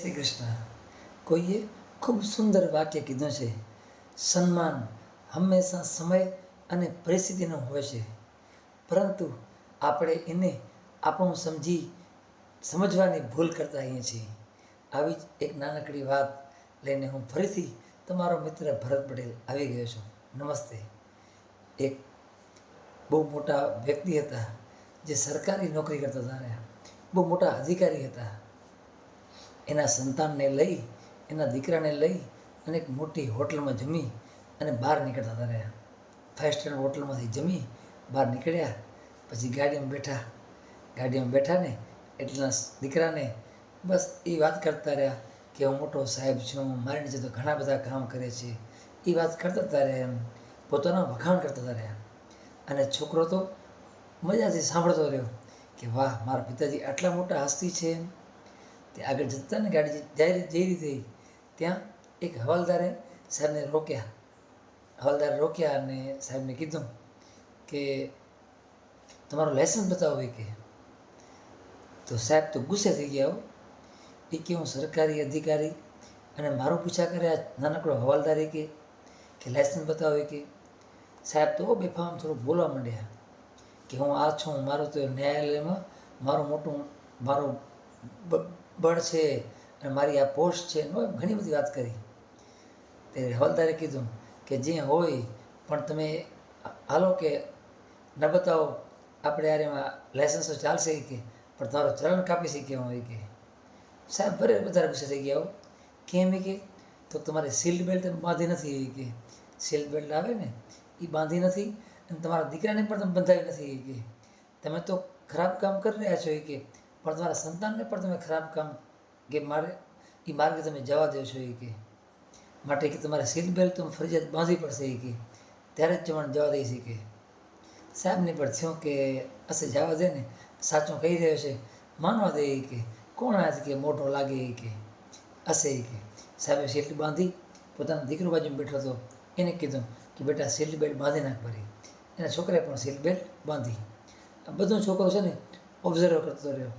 શ્રી કૃષ્ણ. કોઈએ ખૂબ સુંદર વાક્ય કીધું છે, સન્માન હંમેશા સમય અને પરિસ્થિતિનું હોય છે, પરંતુ આપણે એને આપણું સમજવાની ભૂલ કરતા હોઈએ છીએ. આવી જ એક નાનકડી વાત લઈને હું ફરીથી તમારો મિત્ર ભરત પટેલ આવી ગયો છું. નમસ્તે. એક બહુ મોટા વ્યક્તિ હતા જે સરકારી નોકરી કરતા હતા, બહુ મોટા અધિકારી હતા. એના સંતાનને લઈ, એના દીકરાને લઈ અને એક મોટી હોટલમાં જમી અને બહાર નીકળતા હતા રહ્યા. 5 સ્ટાર હોટલમાંથી જમી બહાર નીકળ્યા, પછી ગાડીમાં બેઠા ને એટલા દીકરાને બસ એ વાત કરતા રહ્યા કે હું મોટો સાહેબ છું, મારી નીચે તો ઘણા બધા કામ કરે છે. એ વાત કરતા હતા રહ્યા, એમ પોતાના વખાણ કરતા હતા રહ્યા. અને છોકરો તો મજાથી સાંભળતો રહ્યો કે વાહ, મારા પિતાજી આટલા મોટા હસ્તી છે. તે આગળ જતા ને ગાડી જઈ રીતે ત્યાં એક હવાલદારે સાહેબને રોક્યા અને સાહેબને કીધું કે તમારું લાઇસન્સ બતાવો. કે તો સાહેબ તો ગુસ્સે થઈ ગયા. એ કે હું સરકારી અધિકારી અને મારું પૂછા કર્યા નાનકડો હવાલદારે કે લાઇસન્સ બતાવો. કે સાહેબ તો બેફામ થોડુંક બોલવા માંડ્યા કે હું આ છું, મારું તો ન્યાયાલયમાં મારું બળ છે અને મારી આ પોસ્ટ છે. ઘણી બધી વાત કરી. તે હવાલદારે કીધું કે જે હોય પણ તમે હાલો કે ન બતાવો, આપણે યાર એમાં લાઇસન્સ તો ચાલશે કે પણ તમારો ચલણ કાપી શકીએ હોય. કે સાહેબ વધારે ગુસ્સે થઈ ગયા. કેમ કે તો તમારે સીટ બેલ્ટ બાંધી નથી. કે સીટ બેલ્ટ આવે ને એ બાંધી નથી અને તમારા દીકરાને પણ તમે બંધાવી નથી. કે તમે તો ખરાબ કામ કરી રહ્યા છો. કે પણ તમારા સંતાનને પણ તમે ખરાબ કામ કે માર્ગે તમે જવા દો છો. કે માટે કે તમારે સીટ બેલ્ટ તો ફરજિયાત બાંધવી પડશે. કે ત્યારે જ તમને જવા દઈ છે. કે સાહેબને પણ થયું કે હશે જવા દે ને, સાચું કહી રહ્યો છે, માનવા દે. કે કોણ આ કે મોઢો લાગે. કે હશે. કે સાહેબે સીટ બાંધી, પોતાનો દીકરો બાજુમાં બેઠો હતો એને કીધું કે બેટા સીટ બેલ્ટ બાંધી નાખ ભરી. એના છોકરાએ પણ સીટ બેલ્ટ બાંધી. આ બધો છોકરો છે ને ઓબ્ઝર્વ કરતો રહ્યો,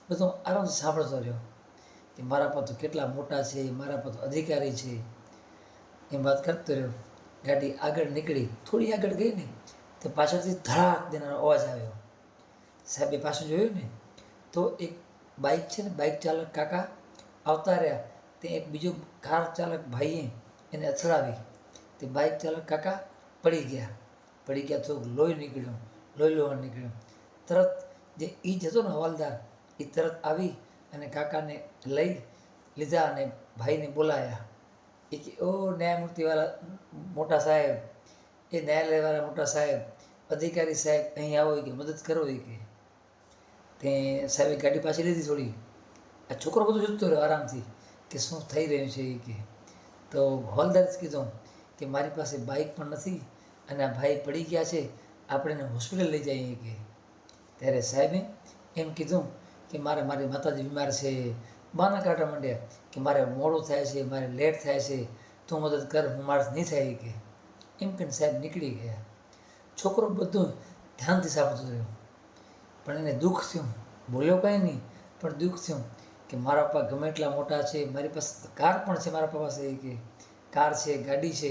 બધું આરામથી સાંભળતો રહ્યો કે મારા પર તો કેટલા મોટા છે, મારા પર તો અધિકારી છે, એમ વાત કરતો રહ્યો. ગાડી આગળ નીકળી, થોડી આગળ ગઈ ને તો પાછળથી ધડાક દેનારો અવાજ આવ્યો. સાહેબે પાછું જોયું ને તો એક બાઇક છે ને, બાઇક ચાલક કાકા આવતા રહ્યા. તે એક બીજો કાર ચાલક ભાઈએ એને અથડાવી. તે બાઇક ચાલક કાકા પડી ગયા તો લોહી લોહણ નીકળ્યું. તરત જે ઈ જ હતો ને હવાલદાર, એ તરત આવી અને કાકાને લઈ લીધા અને ભાઈને બોલાયા. એ કે ઓ ન્યાયમૂર્તિવાળા મોટા સાહેબ, એ ન્યાયાલયવાળા મોટા સાહેબ, અધિકારી સાહેબ, અહીં આવો. કે મદદ કરો. કે તે સાહેબે ગાડી પાછી લીધી થોડી. આ છોકરો બધું જોતો રહ્યો આરામથી કે શું થઈ રહ્યું છે. કે તો હવાલદારે જ કીધું કે મારી પાસે બાઇક પણ નથી અને આ ભાઈ પડી ગયા છે, આપણે એને હોસ્પિટલ લઈ જઈએ. કે ત્યારે સાહેબે એમ કીધું કે મારી માતાજી બીમાર છે. બહાના કાઢવા માંડ્યા કે મારે મોડું થાય છે, મારે લેટ થાય છે, તું મદદ કર, હું મારાથી નહીં થાય. કે એમ કહીને સાહેબ નીકળી ગયા. છોકરો બધું ધ્યાનથી સાંભળતો રહ્યો, પણ એને દુઃખ થયું. બોલ્યો કાંઈ નહીં, પણ દુઃખ થયું કે મારા પપ્પા ગમે એટલા મોટા છે, મારી પાસે કાર પણ છે, મારા પપ્પા પાસે. કે કાર છે, ગાડી છે,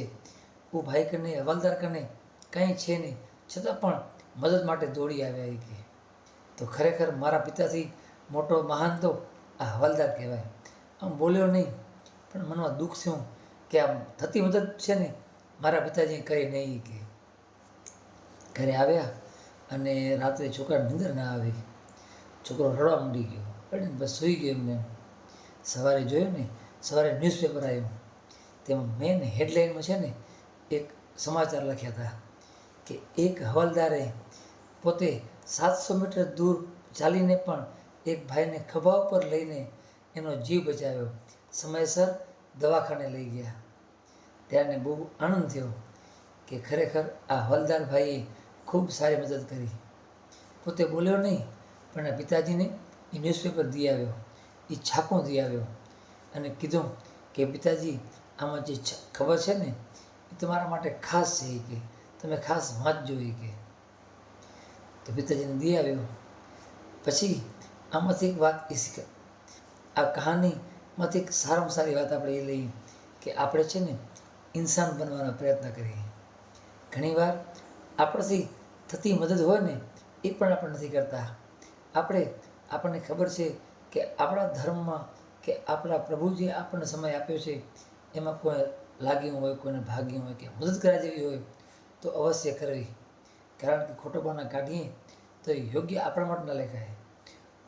હું ભાઈ કરીને હવાલદાર કરીને કંઈ છે નહીં, છતાં પણ મદદ માટે દોડી આવ્યા. કે તો ખરેખર મારા પિતાથી મોટો મહાન તો આ હવાલદાર કહેવાય. આમ બોલ્યો નહીં, પણ મનમાં દુઃખ થયું કે આમ થતી મદદ છે ને મારા પિતાજીએ કરી નહીં. કે ઘરે આવ્યા અને રાત્રે છોકરાને નીંદર ના આવી. છોકરો રડવા માંડી ગયો, રડીને બસ સૂઈ ગયો. એમને સવારે જોયું ને, સવારે ન્યૂઝપેપર આવ્યું, તેમાં મેન હેડલાઇનમાં છે ને એક સમાચાર લખ્યા હતા કે એક હવાલદારે પોતે 700 મીટર દૂર ચાલીને પણ એક ભાઈને ખભા ઉપર લઈને એનો જીવ બચાવ્યો, સમયસર દવાખાને લઈ ગયા. ત્યારે બહુ આનંદ થયો કે ખરેખર આ હવાલદાર ભાઈએ ખૂબ સારી મદદ કરી. પોતે બોલ્યો નહીં, પણ આ પિતાજીને એ ન્યૂઝપેપર દઈ આવ્યો, એ છાપો દઈ આવ્યો અને કીધું કે પિતાજી, આમાં જે ખબર છે ને એ તમારા માટે ખાસ છે. કે તમે ખાસ વાંચજો. કે તો પિતાજીને દઈ આવ્યો. પછી આમાંથી એક વાત એ આ કહાની માંથી એક સારામાં સારી વાત આપણે એ લઈએ કે આપણે છે ને ઇન્સાન બનવાનો પ્રયત્ન કરીએ. ઘણીવાર આપણાથી થતી મદદ હોય ને એ પણ આપણે નથી કરતા. આપણને ખબર છે કે આપણા ધર્મમાં કે આપણા પ્રભુજીએ આપણને સમય આપ્યો છે, એમાં કોઈ લાગ્યું હોય, કોઈને ભાગ્યું હોય કે મદદ કરવા જેવી હોય તો અવશ્ય કરવી. કારણ કે ખોટો બહાના કાઢીએ તો યોગ્ય આપણા માટે ન લેખાય.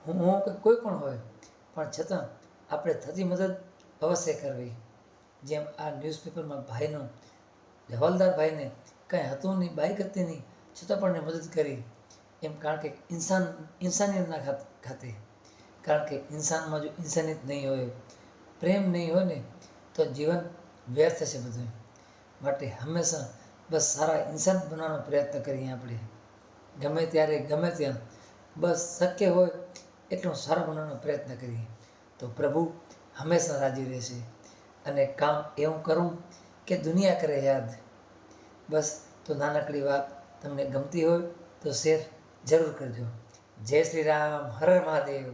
હું કે કોઈ પણ હોય, પણ છતાં આપણે થતી મદદ અવશ્ય કરવી. જેમ આ ન્યૂઝપેપરમાં ભાઈનો, હવાલદાર ભાઈને કાંઈ હતું નહીં, બાઈક હતી નહીં, છતાં પણ એને મદદ કરી. એમ કારણ કે ઇન્સાનિયતના ખાતે. કારણ કે ઇન્સાનમાં જો ઇન્સાનિયત નહીં હોય, પ્રેમ નહીં હોય ને તો જીવન વ્યર્થ છે બધું. માટે હંમેશા બસ સારા ઇન્સાન બનવાનો પ્રયત્ન કરીએ આપણે. ગમે ત્યારે ગમે ત્યાં બસ શક્ય હોય એટલું સારા બનવાનો પ્રયત્ન કરીએ તો પ્રભુ હંમેશા રાજી રહેશે. અને કામ એવું કરું કે દુનિયા કરે યાદ. બસ તો નાનકડી વાત તમને ગમતી હોય તો શેર જરૂર કરજો. જય શ્રી રામ, હર હર મહાદેવ.